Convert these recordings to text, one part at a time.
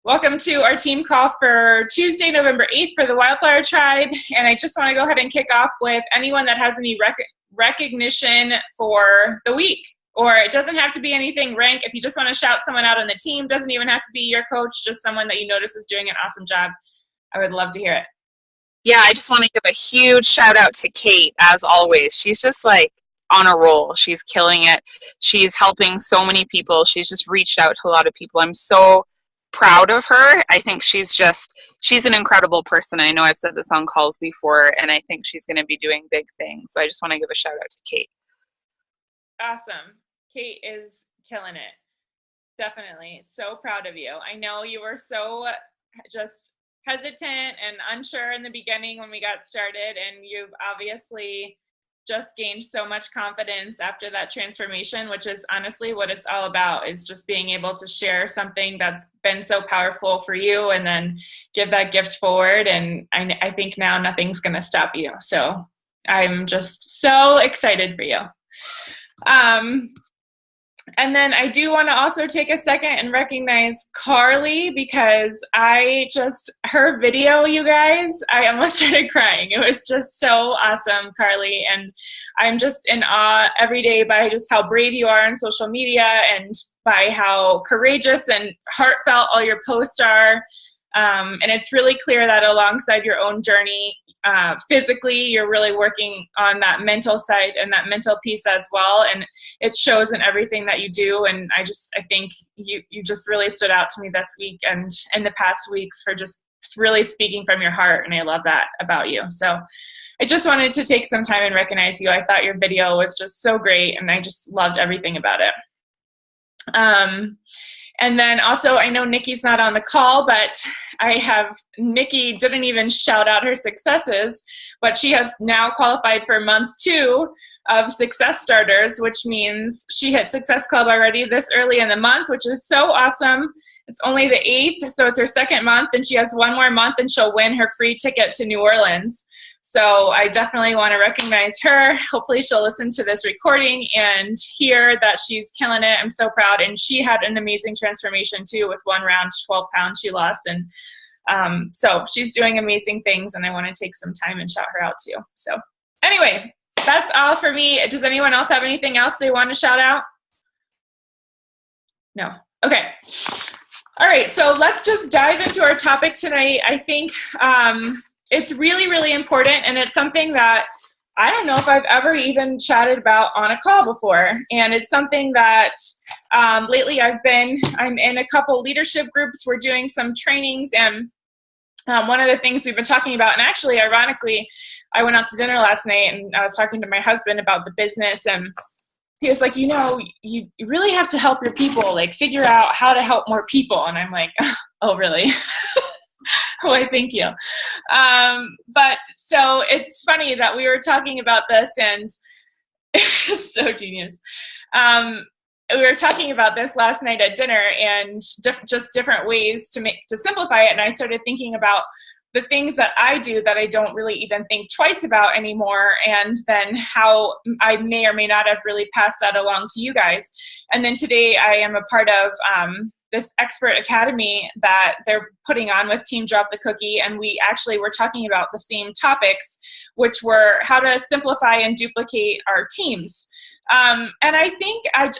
Welcome to our team call for Tuesday, November 8th for the Wildflower Tribe. And I just want to go ahead and kick off with anyone that has any recognition for the week. Or it doesn't have to be anything rank. If you just want to shout someone out on the team, doesn't even have to be your coach, just someone that you notice is doing an awesome job. I would love to hear it. Yeah, I just want to give a huge shout out to Kate, as always. She's just like on a roll. She's killing it. She's helping so many people. She's just reached out to a lot of people. I'm so proud of her. I think she's an incredible person. I know I've said this on calls before, and I think she's going to be doing big things. So I just want to give a shout out to Kate. Awesome. Kate is killing it. Definitely. So proud of you. I know you were so just hesitant and unsure in the beginning when we got started, and you've obviously just gained so much confidence after that transformation, which is honestly what it's all about, is just being able to share something that's been so powerful for you and then give that gift forward. And I think now nothing's going to stop you. So I'm just so excited for you. And then I do want to also take a second and recognize Carly, because her video, you guys, I almost started crying. It was just so awesome, Carly. And I'm just in awe every day by just how brave you are on social media and by how courageous and heartfelt all your posts are. And it's really clear that alongside your own journey, physically, you're really working on that mental side and that mental piece as well, and it shows in everything that you do. And I think you just really stood out to me this week and in the past weeks for just really speaking from your heart, and I love that about you. So I just wanted to take some time and recognize you. I thought your video was just so great, and I just loved everything about it. And then also, I know Nikki's not on the call, but Nikki didn't even shout out her successes, but she has now qualified for month 2 of Success Starters, which means she hit Success Club already this early in the month, which is so awesome. It's only the 8th, so it's her second month, and she has one more month and she'll win her free ticket to New Orleans. So I definitely want to recognize her. Hopefully she'll listen to this recording and hear that she's killing it. I'm so proud. And she had an amazing transformation too, with 1 round, 12 pounds she lost. And so she's doing amazing things, and I want to take some time and shout her out too. So anyway, that's all for me. Does anyone else have anything else they want to shout out? No. Okay. All right. So let's just dive into our topic tonight. I think it's really, really important, and it's something that I don't know if I've ever even chatted about on a call before. And it's something that lately I'm in a couple leadership groups. We're doing some trainings, and one of the things we've been talking about, and actually, ironically, I went out to dinner last night and I was talking to my husband about the business, and he was like, you really have to help your people, like figure out how to help more people. And I'm like, oh, really? Why, thank you. But so it's funny that we were talking about this, and it's so genius. We were talking about this last night at dinner, and just different ways to simplify it. And I started thinking about the things that I do that I don't really even think twice about anymore, and then how I may or may not have really passed that along to you guys. And then today I am a part of this expert academy that they're putting on with Team Drop the Cookie, and we actually were talking about the same topics, which were how to simplify and duplicate our teams. And I think, I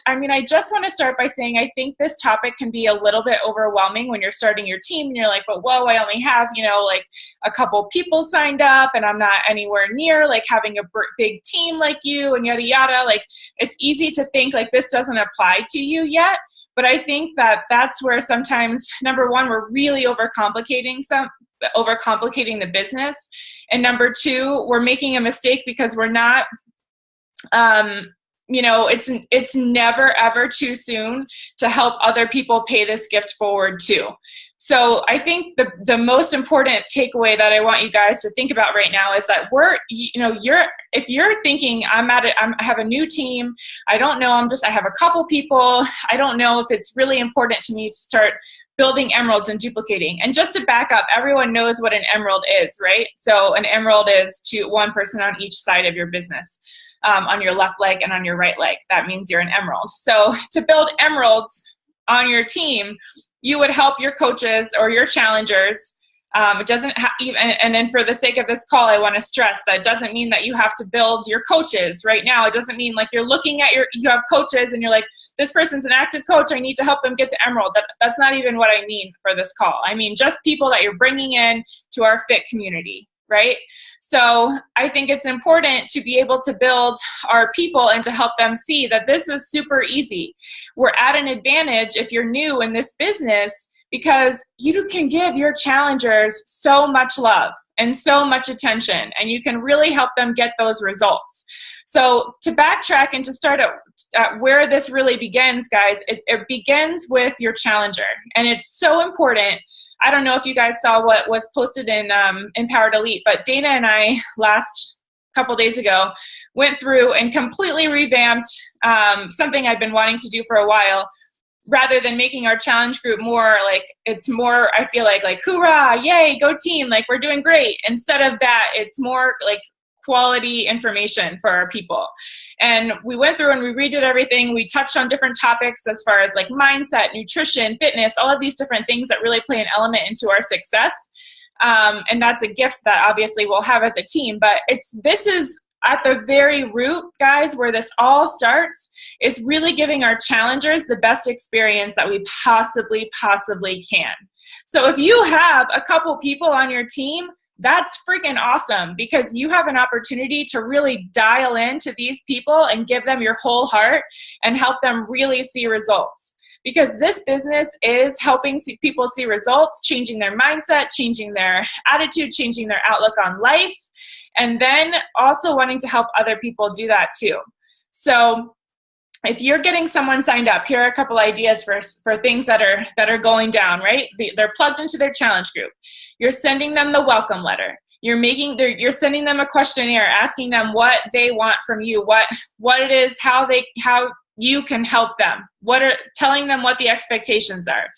just want to start by saying I think this topic can be a little bit overwhelming when you're starting your team and you're like, but whoa, I only have, like a couple people signed up, and I'm not anywhere near like having a big team like you, and yada, yada. Like, it's easy to think like this doesn't apply to you yet. But I think that that's where sometimes, number one, we're really overcomplicating the business. And number two, we're making a mistake because we're not, it's never, ever too soon to help other people pay this gift forward too. So I think the most important takeaway that I want you guys to think about right now is that if you're thinking I have a new team, I don't know, I have a couple people, I don't know if it's really important to me to start building emeralds and duplicating. And just to back up, everyone knows what an emerald is, right? So an emerald is one person on each side of your business. On your left leg and on your right leg. That means you're an emerald. So to build emeralds on your team, you would help your coaches or your challengers. It doesn't even, and then for the sake of this call, I want to stress that doesn't mean that you have to build your coaches right now. It doesn't mean like you're looking at you have coaches and you're like, this person's an active coach, I need to help them get to Emerald. That's not even what I mean for this call. I mean, just people that you're bringing in to our fit community, right? So I think it's important to be able to build our people and to help them see that this is super easy. We're at an advantage if you're new in this business, because you can give your challengers so much love and so much attention, and you can really help them get those results. So to backtrack and to start at where this really begins, guys, it begins with your challenger. And it's so important. I don't know if you guys saw what was posted in Empowered Elite, but Dana and I last couple days ago went through and completely revamped something I've been wanting to do for a while. Rather than making our challenge group more like, it's more, I feel like hoorah, yay, go team, like we're doing great. Instead of that, it's more like quality information for our people. And we went through and we redid everything. We touched on different topics as far as like mindset, nutrition, fitness, all of these different things that really play an element into our success. And that's a gift that obviously we'll have as a team. But this is at the very root, guys, where this all starts, is really giving our challengers the best experience that we possibly can. So if you have a couple people on your team, that's freaking awesome, because you have an opportunity to really dial into these people and give them your whole heart and help them really see results. Because this business is helping people see results, changing their mindset, changing their attitude, changing their outlook on life, and then also wanting to help other people do that too. So if you're getting someone signed up, here are a couple ideas for things that are going down, right? They're plugged into their challenge group. You're sending them the welcome letter. You're sending them a questionnaire, asking them what they want from you, what it is, how you can help them, telling them what the expectations are.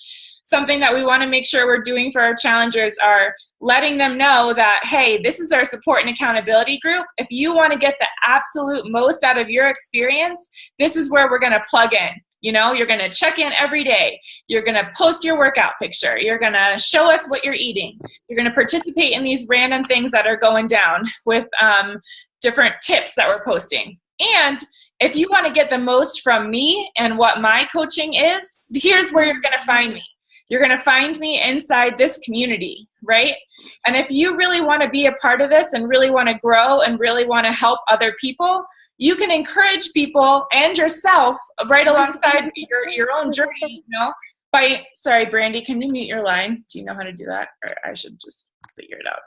Something that we want to make sure we're doing for our challengers are letting them know that, hey, this is our support and accountability group. If you want to get the absolute most out of your experience, this is where we're going to plug in. You're going to check in every day. You're going to post your workout picture. You're going to show us what you're eating. You're going to participate in these random things that are going down with different tips that we're posting. And if you want to get the most from me and what my coaching is, here's where you're going to find me. You're going to find me inside this community, right? And if you really want to be a part of this and really want to grow and really want to help other people, you can encourage people and yourself right alongside your own journey, sorry, Brandy, can you mute your line? Do you know how to do that? Or I should just figure it out.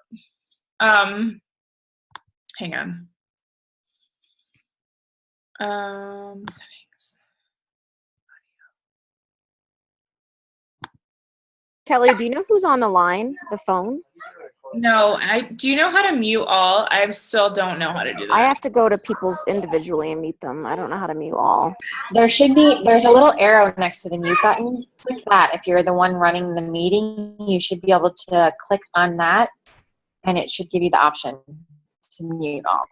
Hang on. Settings. Kelly, do you know who's on the line, the phone? No, do you know how to mute all? I still don't know how to do that. I have to go to people's individually and mute them. I don't know how to mute all. There's a little arrow next to the mute button. Click that. If you're the one running the meeting, you should be able to click on that, and it should give you the option to mute all.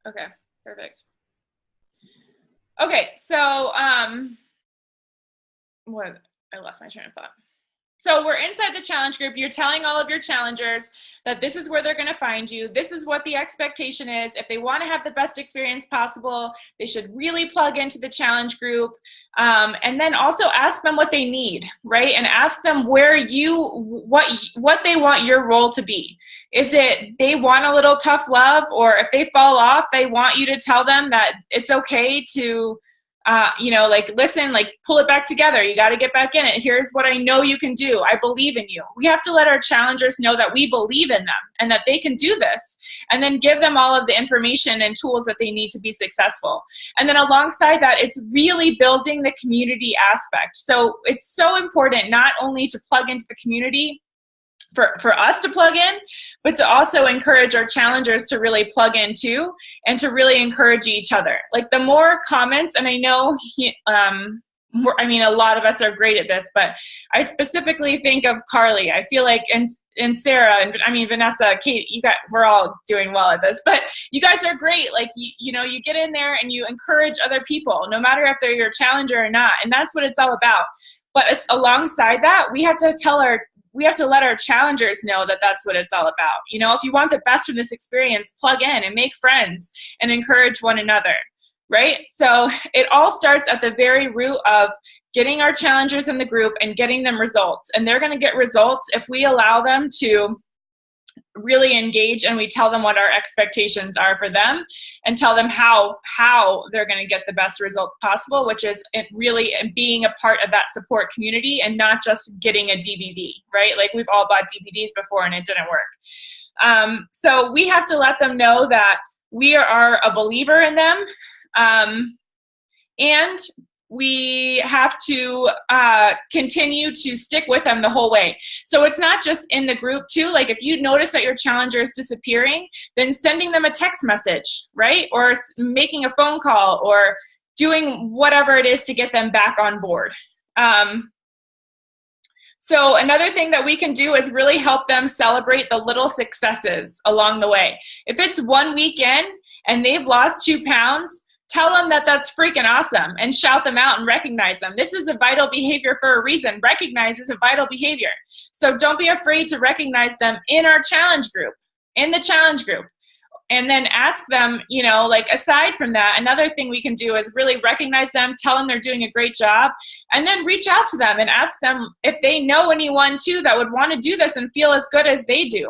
Okay, perfect. Okay, so I lost my train of thought. So we're inside the challenge group. You're telling all of your challengers that this is where they're going to find you. This is what the expectation is. If they want to have the best experience possible, they should really plug into the challenge group. And then also ask them what they need, right? And ask them what they want your role to be. Is it they want a little tough love, or if they fall off, they want you to tell them that it's okay to listen, pull it back together. You got to get back in it. Here's what I know you can do. I believe in you. We have to let our challengers know that we believe in them and that they can do this, and then give them all of the information and tools that they need to be successful. And then alongside that, it's really building the community aspect. So it's so important not only to plug into the community, for us to plug in, but to also encourage our challengers to really plug in too, and to really encourage each other. Like the more comments, and I know I mean, a lot of us are great at this, but I specifically think of Carly. I feel like, and Sarah, and I mean, Vanessa, Kate, we're all doing well at this, but you guys are great. Like, you know, you get in there and you encourage other people, no matter if they're your challenger or not. And that's what it's all about. But alongside that, we have to let our challengers know that that's what it's all about. You know, if you want the best from this experience, plug in and make friends and encourage one another. Right? So it all starts at the very root of getting our challengers in the group and getting them results. And they're going to get results if we allow them to really engage and we tell them what our expectations are for them and tell them how they're going to get the best results possible, which is really being a part of that support community and not just getting a DVD, right? Like, we've all bought DVDs before and it didn't work. So we have to let them know that we are a believer in them. And we have to continue to stick with them the whole way. So it's not just in the group too. Like, if you notice that your challenger is disappearing, then sending them a text message, right? Or making a phone call or doing whatever it is to get them back on board. So another thing that we can do is really help them celebrate the little successes along the way. If it's one weekend and they've lost 2 pounds, tell them that that's freaking awesome and shout them out and recognize them. This is a vital behavior for a reason. Recognize is a vital behavior. So don't be afraid to recognize them in our challenge group, in the challenge group. And then ask them, you know, like, aside from that, another thing we can do is really recognize them, tell them they're doing a great job, and then reach out to them and ask them if they know anyone too that would want to do this and feel as good as they do.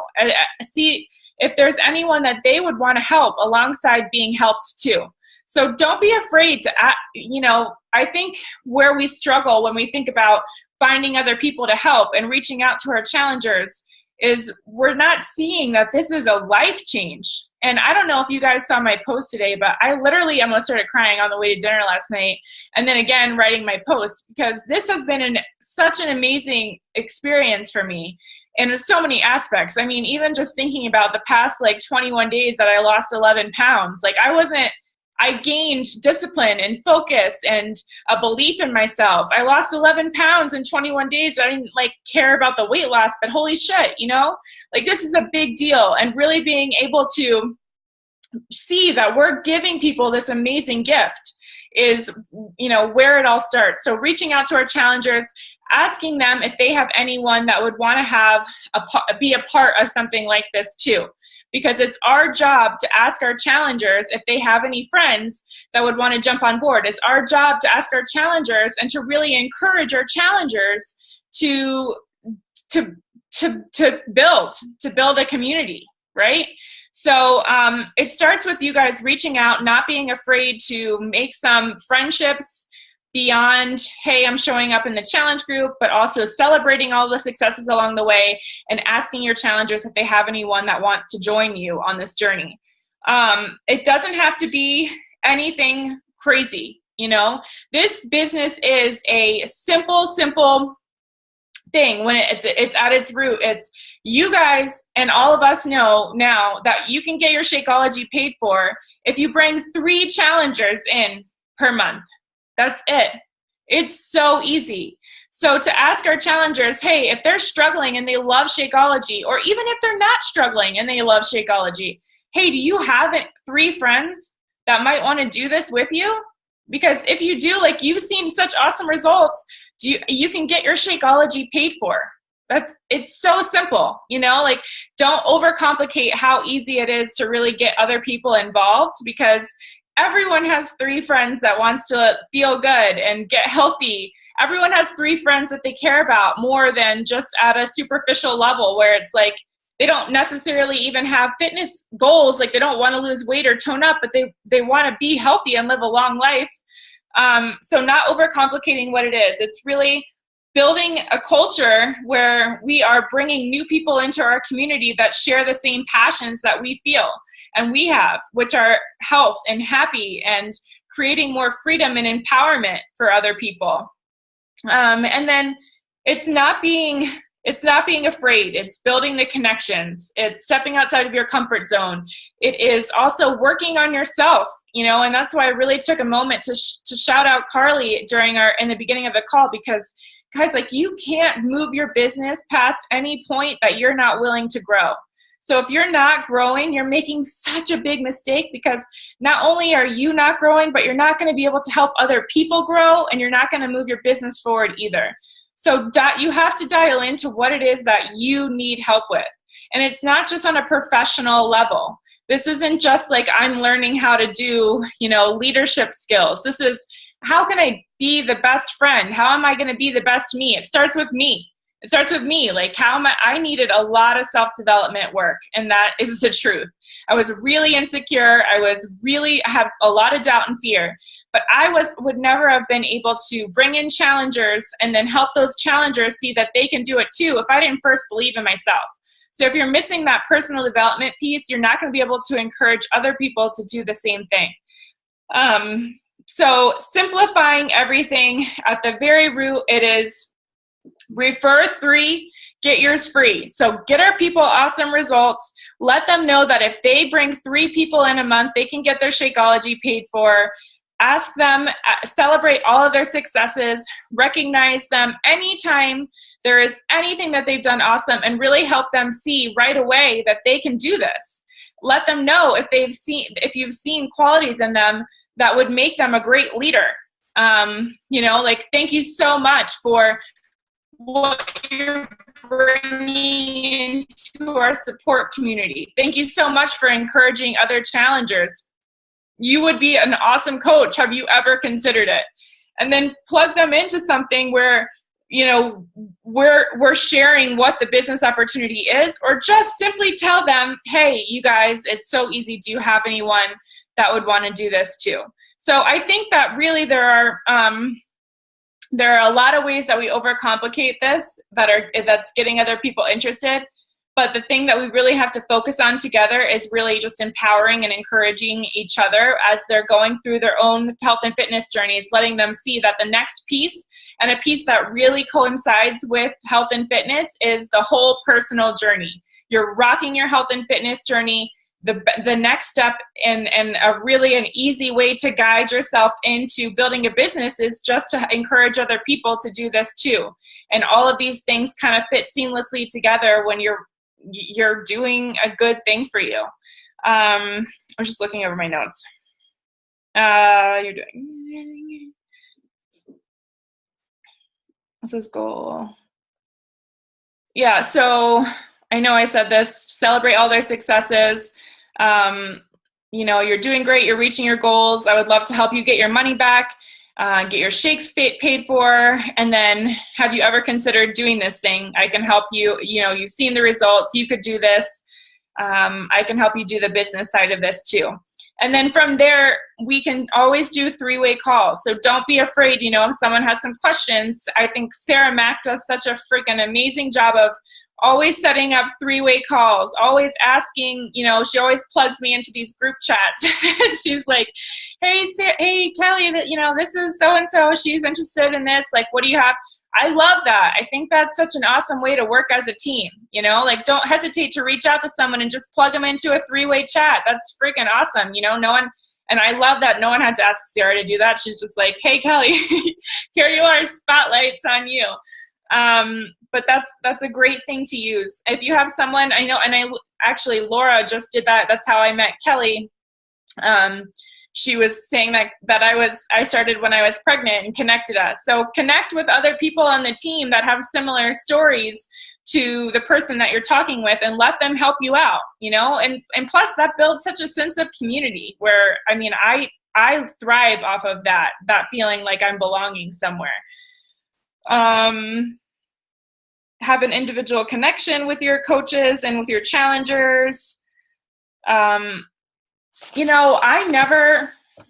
See if there's anyone that they would want to help alongside being helped too. So don't be afraid to, you know, I think where we struggle when we think about finding other people to help and reaching out to our challengers is we're not seeing that this is a life change. And I don't know if you guys saw my post today, but I literally almost started crying on the way to dinner last night. And then again, writing my post, because this has been such an amazing experience for me in so many aspects. I mean, even just thinking about the past like 21 days that I lost 11 pounds, like I gained discipline and focus and a belief in myself. I lost 11 pounds in 21 days. I didn't like care about the weight loss, but holy shit, you know, like, this is a big deal. And really being able to see that we're giving people this amazing gift is, you know, where it all starts. So reaching out to our challengers, asking them if they have anyone that would want to be a part of something like this too. Because it's our job to ask our challengers if they have any friends that would want to jump on board. It's our job to ask our challengers and to really encourage our challengers to build a community, right? So it starts with you guys reaching out, not being afraid to make some friendships beyond, hey, I'm showing up in the challenge group, but also celebrating all the successes along the way and asking your challengers if they have anyone that want to join you on this journey. It doesn't have to be anything crazy, you know? This business is a simple thing when it's at its root. It's you guys and all of us know now that you can get your Shakeology paid for if you bring 3 challengers in per month. That's it. It's so easy. So to ask our challengers, hey, if they're struggling and they love Shakeology, or even if they're not struggling and they love Shakeology, hey, do you have 3 friends that might want to do this with you? Because if you do, like, you've seen such awesome results, you can get your Shakeology paid for. It's so simple, you know, like, don't overcomplicate how easy it is to really get other people involved, because everyone has 3 friends that wants to feel good and get healthy. Everyone has 3 friends that they care about more than just at a superficial level where it's like they don't necessarily even have fitness goals. Like, they don't want to lose weight or tone up, but they want to be healthy and live a long life. So not overcomplicating what it is. It's really building a culture where we are bringing new people into our community that share the same passions that we feel and we have, which are health and happy and creating more freedom and empowerment for other people. And then it's not being It's not being afraid. It's building the connections. It's stepping outside of your comfort zone. It is also working on yourself, you know, and that's why I really took a moment to shout out Carly in the beginning of the call, because guys, like, you can't move your business past any point that you're not willing to grow. So if you're not growing, you're making such a big mistake, because not only are you not growing, but you're not going to be able to help other people grow, and you're not going to move your business forward either. So you have to dial into what it is that you need help with. And it's not just on a professional level. This isn't just like I'm learning how to do, you know, leadership skills. This is, how can I be the best friend? How am I going to be the best me? It starts with me. It starts with me. Like, I needed a lot of self-development work, and that is the truth. I was really insecure. I had a lot of doubt and fear, but I would never have been able to bring in challengers and then help those challengers see that they can do it too if I didn't first believe in myself. So if you're missing that personal development piece, you're not going to be able to encourage other people to do the same thing. So simplifying everything at the very root, it is refer 3, get yours free. So get our people awesome results. Let them know that if they bring 3 people in a month, they can get their Shakeology paid for. Ask them, celebrate all of their successes, recognize them anytime there is anything that they've done awesome, and really help them see right away that they can do this. Let them know if you've seen qualities in them that would make them a great leader. You know, like, thank you so much for what you're bringing into our support community. Thank you so much for encouraging other challengers. You would be an awesome coach. Have you ever considered it? And then plug them into something where, you know, we're sharing what the business opportunity is, or just simply tell them, hey, you guys, it's so easy. Do you have anyone that would want to do this too? So I think that really there are a lot of ways that we overcomplicate this that's getting other people interested. But the thing that we really have to focus on together is really just empowering and encouraging each other as they're going through their own health and fitness journeys, letting them see that the next piece, and a piece that really coincides with health and fitness, is the whole personal journey. You're rocking your health and fitness journey. The next step and an easy way to guide yourself into building a business is just to encourage other people to do this too. And all of these things kind of fit seamlessly together when you're doing a good thing for you. I'm just looking over my notes. You're doing. What's this goal? Yeah, so I know I said this, celebrate all their successes. You know, you're doing great, you're reaching your goals. I would love to help you get your money back, get your shakes paid for, and then have you ever considered doing this thing? I can help you. You know, you've seen the results, you could do this. I can help you do the business side of this too. And then from there, we can always do 3-way calls. So don't be afraid, you know, if someone has some questions. I think Sarah Mack does such a freaking amazing job of always setting up 3-way calls, always asking, you know, she always plugs me into these group chats. She's like, hey, Kelly, you know, this is so-and-so, she's interested in this. Like, what do you have? I love that. I think that's such an awesome way to work as a team, you know, like, don't hesitate to reach out to someone and just plug them into a 3-way chat. That's freaking awesome. You know, and I love that no one had to ask Sarah to do that. She's just like, hey, Kelly, here you are, spotlight's on you. But that's a great thing to use. If you have someone, I know, and actually Laura just did that. That's how I met Kelly. She was saying that I started when I was pregnant and connected us. So connect with other people on the team that have similar stories to the person that you're talking with, and let them help you out, you know, and plus that builds such a sense of community where, I mean, I thrive off of that feeling like I'm belonging somewhere. Have an individual connection with your coaches and with your challengers. You know, I'm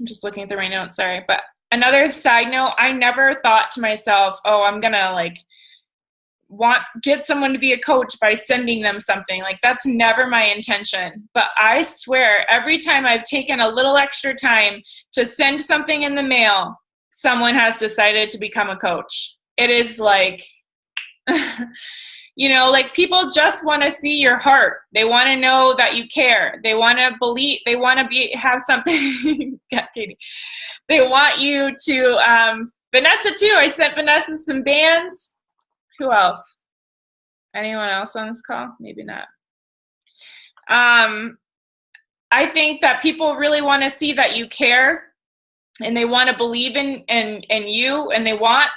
just looking through my notes, sorry, but another side note, I never thought to myself, oh, I'm gonna like get someone to be a coach by sending them something. Like, that's never my intention. But I swear, every time I've taken a little extra time to send something in the mail, someone has decided to become a coach. It is like, You know, like people just want to see your heart. They want to know that you care. They want to believe, they want to have something. Yeah, Katie. They want you to, Vanessa too. I sent Vanessa some bands. Who else? Anyone else on this call? Maybe not. I think that people really want to see that you care, and they want to believe in you, and they want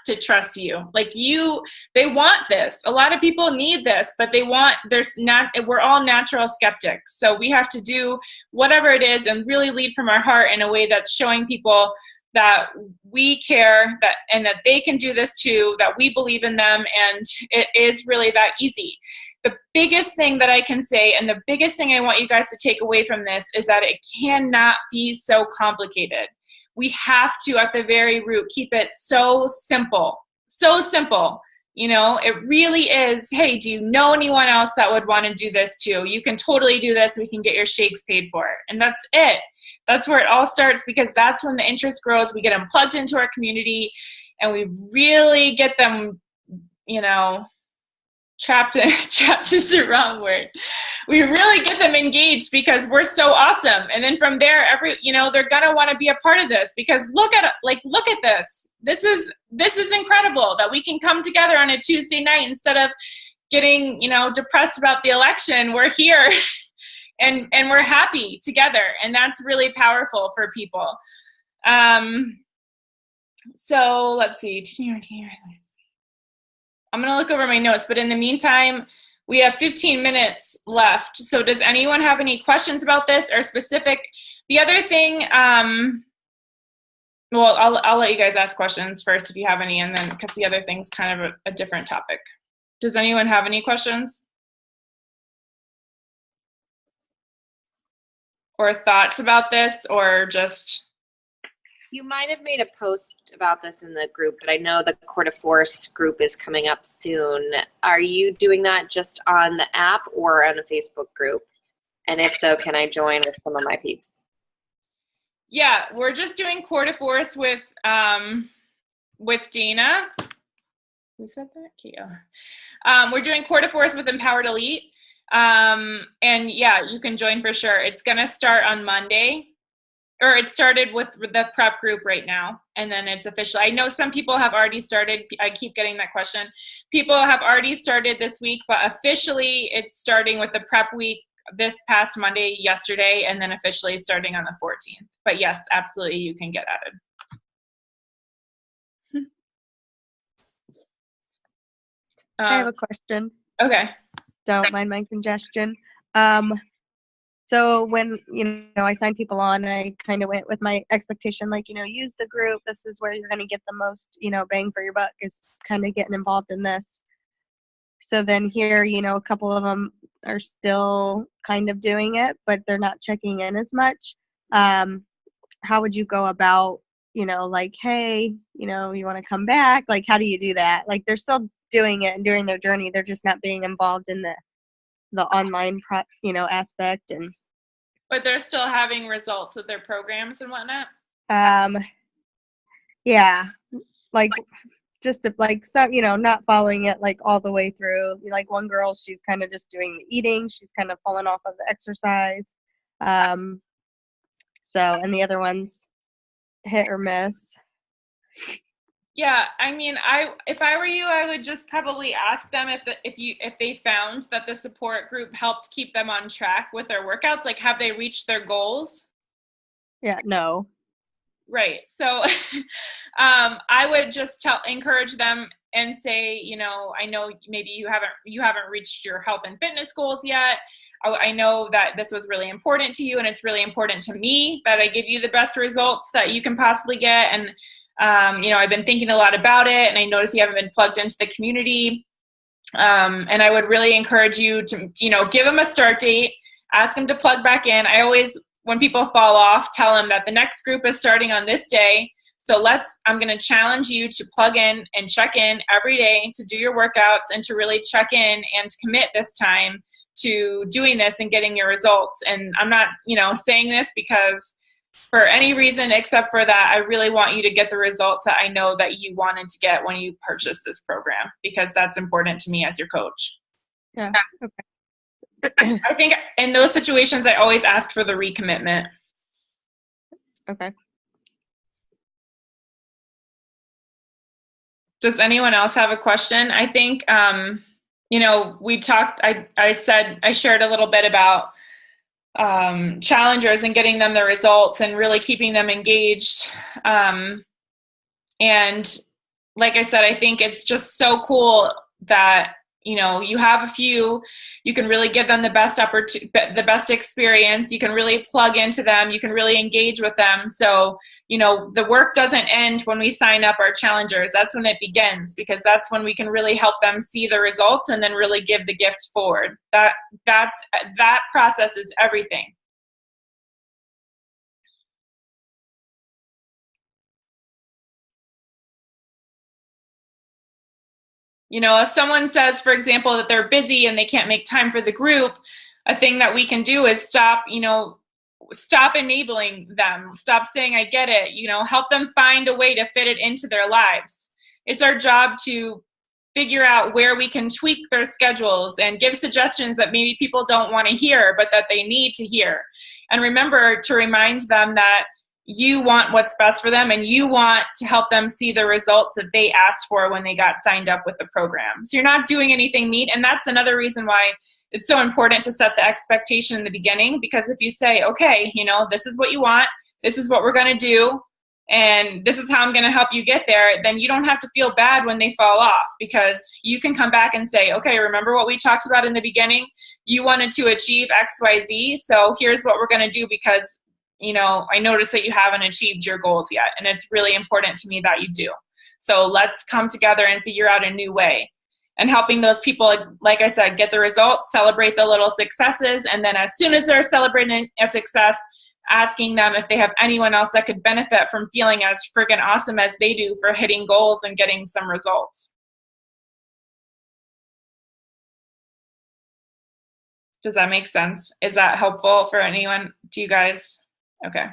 to trust you. Like they want this. A lot of people need this, but we're all natural skeptics. So we have to do whatever it is and really lead from our heart in a way that's showing people that we care, and that they can do this too, that we believe in them, and it is really that easy. The biggest thing that I can say, and the biggest thing I want you guys to take away from this, is that it cannot be so complicated. We have to, at the very root, keep it so simple. So simple. You know, it really is, hey, do you know anyone else that would want to do this too? You can totally do this. We can get your shakes paid for it. And that's it. That's where it all starts, because that's when the interest grows. We get them plugged into our community, and we really get them, you know, trapped is the wrong word. We really get them engaged because we're so awesome. And then from there, they're gonna want to be a part of this, because look at this. This is incredible that we can come together on a Tuesday night instead of getting, depressed about the election. We're here and we're happy together. And that's really powerful for people. So let's see. I'm going to look over my notes, but in the meantime, we have 15 minutes left. So does anyone have any questions about this or specific? The other thing, well, I'll let you guys ask questions first if you have any, and then because the other thing's kind of a different topic. Does anyone have any questions? Or thoughts about this, or just... You might have made a post about this in the group, but I know the Court of Force group is coming up soon. Are you doing that just on the app or on a Facebook group? And if so, can I join with some of my peeps? Yeah, we're just doing Court of Force with Dana. Who said that? Kia. We're doing Court of Force with Empowered Elite. And yeah, you can join for sure. It's going to start on Monday. Or it started with the prep group right now, and then it's official. I know some people have already started. I keep getting that question. People have already started this week, but officially it's starting with the prep week this past Monday, yesterday, and then officially starting on the 14th. But yes, absolutely, you can get added. I have a question. Okay. Don't mind my congestion. So when, I signed people on, I kind of went with my expectation, like, use the group. This is where you're going to get the most, bang for your buck, is kind of getting involved in this. So then here, a couple of them are still kind of doing it, but they're not checking in as much. How would you go about, like, hey, you want to come back? Like, how do you do that? Like, they're still doing it and doing their journey. They're just not being involved in the online, aspect. But they're still having results with their programs and whatnot? Yeah. Like, just like some, not following it like all the way through. Like one girl, she's kind of just doing the eating. She's kind of fallen off of the exercise. And the other one's hit or miss. Yeah, I mean, if I were you, I would just probably ask them if they found that the support group helped keep them on track with their workouts. Like, have they reached their goals? Yeah, no. Right. So I would just encourage them and say, I know maybe you haven't reached your health and fitness goals yet. I know that this was really important to you, and it's really important to me that I give you the best results that you can possibly get. And I've been thinking a lot about it, and I noticed you haven't been plugged into the community. And I would really encourage you to, give them a start date, ask them to plug back in. I always, when people fall off, tell them that the next group is starting on this day. So I'm going to challenge you to plug in and check in every day to do your workouts and to really check in and commit this time to doing this and getting your results. And I'm not, saying this because for any reason except for that I really want you to get the results that I know that you wanted to get when you purchased this program, because that's important to me as your coach. Yeah. Okay. I think in those situations, I always ask for the recommitment. Okay. Does anyone else have a question? I think, we talked, I shared a little bit about challengers and getting them the results and really keeping them engaged. And like I said, I think it's just so cool that you have a few, you can really give them the best experience. You can really plug into them. You can really engage with them. So, the work doesn't end when we sign up our challengers. That's when it begins, because that's when we can really help them see the results and then really give the gift forward. That process is everything. If someone says, for example, that they're busy and they can't make time for the group, a thing that we can do is stop enabling them, stop saying, I get it, help them find a way to fit it into their lives. It's our job to figure out where we can tweak their schedules and give suggestions that maybe people don't want to hear, but that they need to hear. And remember to remind them that you want what's best for them and you want to help them see the results that they asked for when they got signed up with the program. So you're not doing anything neat. And that's another reason why it's so important to set the expectation in the beginning, because if you say, okay, this is what you want, this is what we're going to do, and this is how I'm going to help you get there, then you don't have to feel bad when they fall off, because you can come back and say, okay, remember what we talked about in the beginning? You wanted to achieve X, Y, Z. So here's what we're going to do, because I noticed that you haven't achieved your goals yet, and it's really important to me that you do. So let's come together and figure out a new way. And helping those people, like I said, get the results, celebrate the little successes, and then as soon as they're celebrating a success, asking them if they have anyone else that could benefit from feeling as friggin' awesome as they do for hitting goals and getting some results. Does that make sense? Is that helpful for anyone? Do you guys? Okay.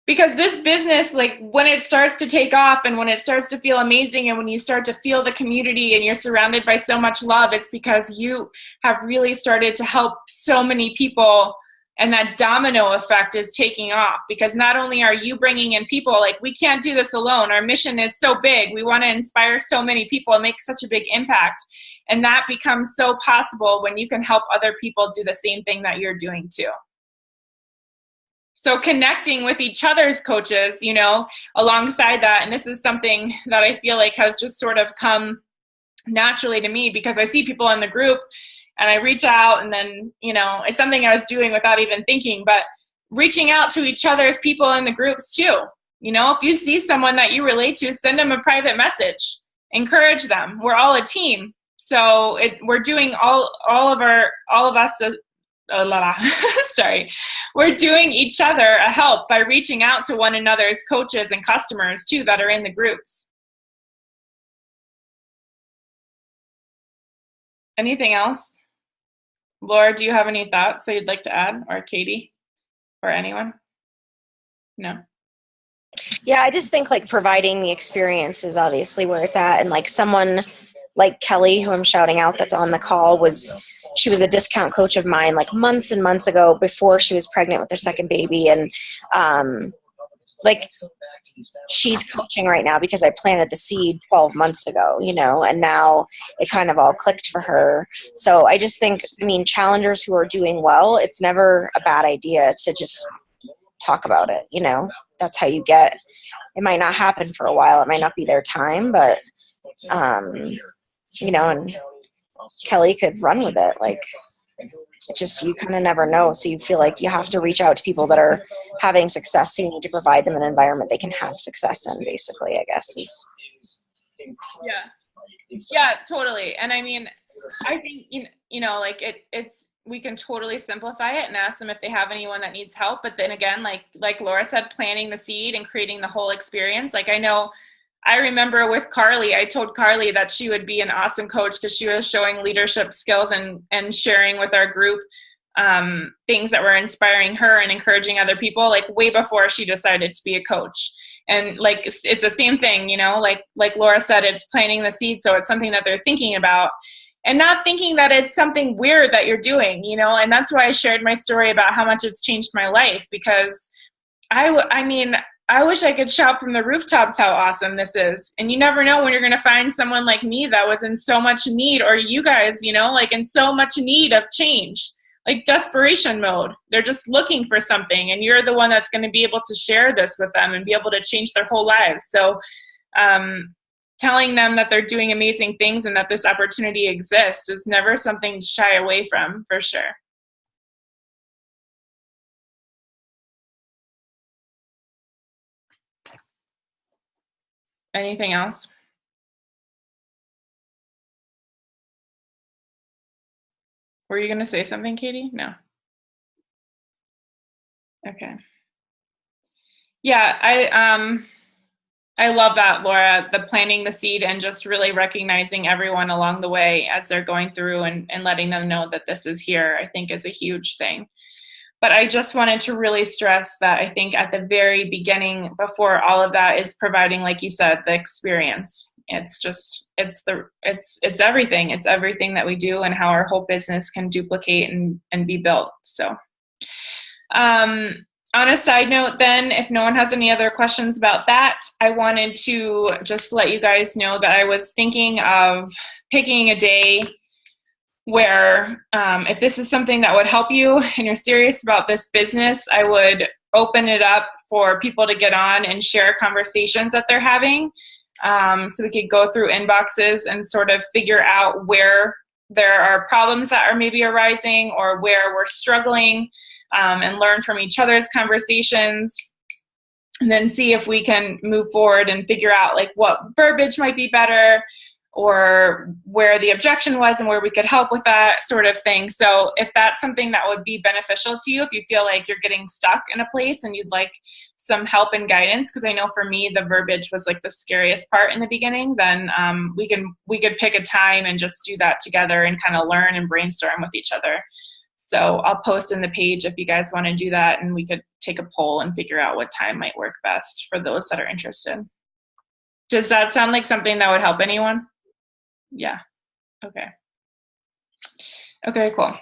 Because this business, like when it starts to take off and when it starts to feel amazing and when you start to feel the community and you're surrounded by so much love, it's because you have really started to help so many people, and that domino effect is taking off, because not only are you bringing in people, like we can't do this alone. Our mission is so big. We want to inspire so many people and make such a big impact. And that becomes so possible when you can help other people do the same thing that you're doing too. So connecting with each other's coaches, alongside that, and this is something that I feel like has just sort of come naturally to me, because I see people in the group and I reach out, and then, it's something I was doing without even thinking, but reaching out to each other's people in the groups too. If you see someone that you relate to, send them a private message, encourage them. We're all a team. So we're doing all of us, sorry. We're doing each other a help by reaching out to one another's coaches and customers too that are in the groups. Anything else? Laura, do you have any thoughts that you'd like to add, or Katie, or anyone? No. Yeah, I just think like providing the experience is obviously where it's at. And like someone like Kelly, who I'm shouting out, that's on the call, she was a discount coach of mine like months and months ago before she was pregnant with her second baby. And she's coaching right now because I planted the seed 12 months ago, and now it kind of all clicked for her. So I just think, challengers who are doing well, it's never a bad idea to just talk about it. That's how you get, it might not happen for a while. It might not be their time, but, and Kelly could run with it. Like, it just, you kind of never know. So you feel like you have to reach out to people that are having success. So you need to provide them an environment they can have success in, basically, I guess is. Yeah, totally. And I think, it's, we can totally simplify it and ask them if they have anyone that needs help. But then again, like Laura said, planting the seed and creating the whole experience. I remember with Carly, I told Carly that she would be an awesome coach because she was showing leadership skills and sharing with our group things that were inspiring her and encouraging other people, like way before she decided to be a coach. And like, it's the same thing, you know, like Laura said, it's planting the seed. So it's something that they're thinking about and not thinking that it's something weird that you're doing, you know? And that's why I shared my story about how much it's changed my life, because I mean, I wish I could shout from the rooftops how awesome this is. And you never know when you're going to find someone like me that was in so much need, or you guys, you know, like in so much need of change, like desperation mode. They're just looking for something, and you're the one that's going to be able to share this with them and be able to change their whole lives. So telling them that they're doing amazing things and that this opportunity exists is never something to shy away from, for sure. Anything else? Were you going to say something, Katie? No. Okay. Yeah, I love that, Laura, the planting the seed and just really recognizing everyone along the way as they're going through and letting them know that this is here, I think is a huge thing. But I just wanted to really stress that I think at the very beginning, before all of that, is providing, like you said, the experience. It's just, it's everything. It's everything that we do and how our whole business can duplicate and be built. So, on a side note then, if no one has any other questions about that, I wanted to just let you guys know that I was thinking of picking a day where if this is something that would help you and you're serious about this business, I would open it up for people to get on and share conversations that they're having. So we could go through inboxes and sort of figure out where there are problems that are maybe arising or where we're struggling, and learn from each other's conversations, and then see if we can move forward and figure out like what verbiage might be better, or where the objection was and where we could help with that sort of thing. So if that's something that would be beneficial to you, if you feel like you're getting stuck in a place and you'd like some help and guidance, because I know for me the verbiage was like the scariest part in the beginning, then we could pick a time and just do that together and kind of learn and brainstorm with each other. So I'll post in the page if you guys want to do that, and we could take a poll and figure out what time might work best for those that are interested. Does that sound like something that would help anyone? Yeah. Okay. Okay, cool.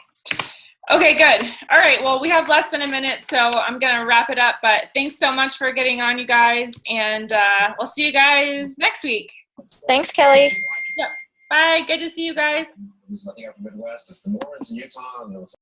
Okay, good. All right. Well, we have less than a minute, so I'm going to wrap it up. But thanks so much for getting on, you guys. And we'll see you guys next week. Thanks, Kelly. Yep. Bye. Good to see you guys. Midwest. It's the Mormons in Utah.